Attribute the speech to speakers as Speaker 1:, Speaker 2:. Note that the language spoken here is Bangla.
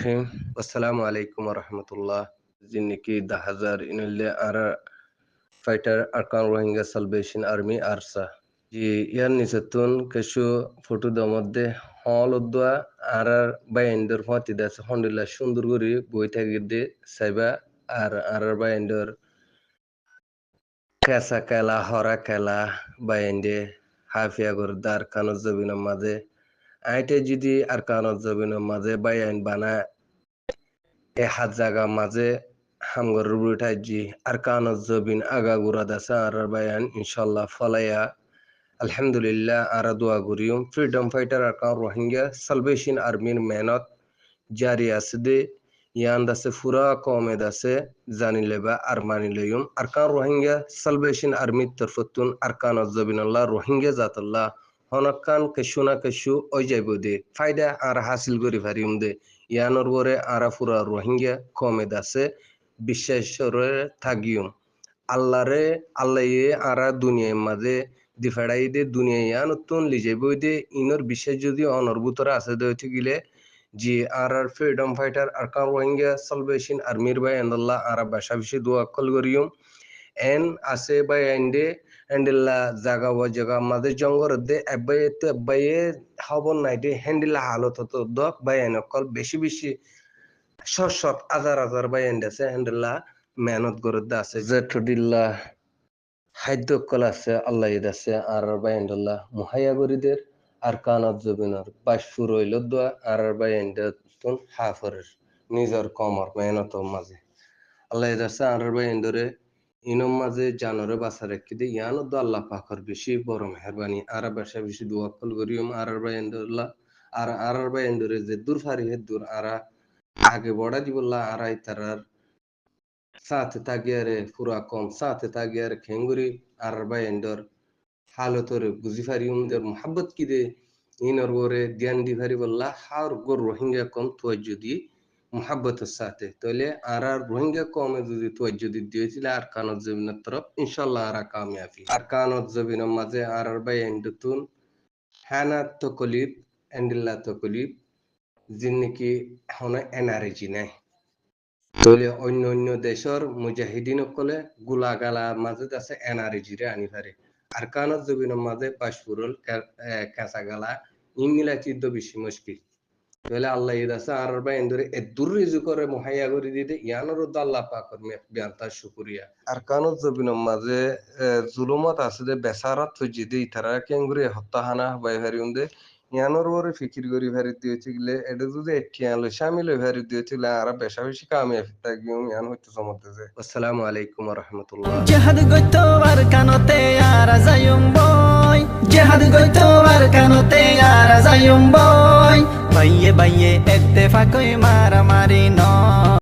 Speaker 1: রহিম আসসালামু আলাইকুম রহমতুল্লাহ জিন্নিকি 10,000 ইনলে আর fighter Arakan Rohingya salvation army ARSA জি ইয়ার নিচেতুন কিছু ফটো মধ্যে হল উদ্দোয়া আর বাইন্ডর ফতি দাস হন্ডিল্লা সুন্দর করে বই থাকি দে সাইবা আর বাইন্ডর কেসা কেলা হরা কেলা বাইন্ডে হাফিয়া গরদা আরকান জবিনের মাঝে আইটে যদি আরকান জবিনের মাঝে বাইন বানা এ হাত জাগা মাঝে হামগর রুবুটাই জি আরকান জবিন আগা গুরা দাসা আর বায়ান ইনশাল্লাহ ফলাইয়া আলহামদুলিল্লাহ আর দোয়া করিম freedom fighter Arakan Rohingya salvation আর্মির মেহনত জারি আছে দে ইয়ান দাসে ফুরা কমে দাসে জানি লেবা আর মানি লইম আরকান রোহিঙ্গা সালভেশন আর্মির তরফতুন আরকান জবিনাল্লাহ রোহিঙ্গা জাতাল্লাহ হনকান কেশু না কেশু ওই যাইব দে ফায়দা আর হাসিল করি পারিম দে ইয়ানোর পরে আরা ফুরা রোহিঙ্গা কমে দাসে বিশ্বাসরে থাকিম আল্লাহরে আল্লাহ আরা দুনিয়ার মাঝে দিফাড়াই দে দুনিয়া ইয়ানতুন লিজাইব দে ইনর বিশ্বাস যদি অনর্ভুতরা আছে দে গিলে জি আর freedom fighter Arakan Rohingya salvation আর্মির বাই আল্লাহ আরা বাসা বেশি দোয়া কল করিম এন আছে বাই এন্ডে হ্যান্ডেলা জাগা ও জাগা মাঝে জঙ্গর দে এব্বাইয়ে হবন নাই দে হ্যান্ডেলা হালত হতো দক বাই এনকল বেশি বেশি শত হাজার বাই এন্ড আছে হ্যান্ডেলা মেহনত গরদ আছে জেঠুদিল্লা খাদ্য কল আছে আল্লাহ ঈদ আছে আর বাই এন্ডাল্লাহ মুহাইয়া গরিদের আর কানত জবিনর বাসফুর হইল দোয়া আর বাই এন্ড তুন হাফরের নিজের কমর মেহনত মাঝে আল্লাহ ঈদ আছে আর বাই এন্ডরে ইনম মাঝে জানরে বাসা রেখে দে ইয়ান দো আল্লাহ পাকর বেশি বড় মেহরবানি আর বাসা বেশি দোয়া কল করিম আর বাই এন্ডাল্লাহ আর বাই এন্ডরে যে দূর ফারি হে দূর আরা আগে বড়া দিবল্লা আরাই তারার সাথে তাগিয়ারে পুরা কম সাথে তাগিয়ারে খেঙ্গুরি আর বাই এন্ডর হালতরে বুঝি ফারি উমদের মোহাব্বত কি দে ইনর গোরে ধ্যান দি ফারি বল্লা হার গোর রোহিঙ্গা কম তোয়াজ যদি মোহাব্বতের সাথে তাহলে আর রোহিঙ্গা কমে যদি তোয়াজ যদি দিয়েছিল আর কানত জমিনের তরফ ইনশাল্লাহ আর কামিয়াবি আর কানত জমিনের মাঝে আর বাই এন্ডতুন হ্যানা তকলিব এন্ডিল্লা তকলিব যিনি এখন এনার্জি নাই তাহলে অন্য অন্য দেশের মুজাহিদিন সকলে গুলাগালা মাঝে আছে এনার্জিরে আনি পারে আর কানত জবিনের মাঝে পাশপুরল কাঁচা গালা ইংলা চিদ্দ বেশি মুশকিল তাহলে আল্লাহ ঈদ আছে আর বা এন্দরে এ দূর রিজু করে মুহাইয়া করে দিতে ইয়ানোর আল্লাহ পাকর বিয়ান্তা শুকরিয়া আর কানত জবিনের মাঝে জুলুমত আছে যে বেসারাত ফজিদে ইতারা কেঙ্গুরে হত্যাহানা বাই হারিউন্দে ইয়ানোর ওরে ফিকির করি ভারি দিয়েছে গেলে এটা যদি এটিয়ালে শামিল হয়ে ভারি দিয়েছিল আর বেশা বেশি কামিয়াবি থাকবে ইয়ান হইতে সমর্থে আসসালামু আলাইকুম রহমতুল্লাহ
Speaker 2: জেহাদ গইতো আর কানতে আর যায়ুম বই জেহাদ গইতো আর কানতে আর যায়ুম বই বাইয়ে বাইয়ে ইত্তেফাক কই মারামারি ন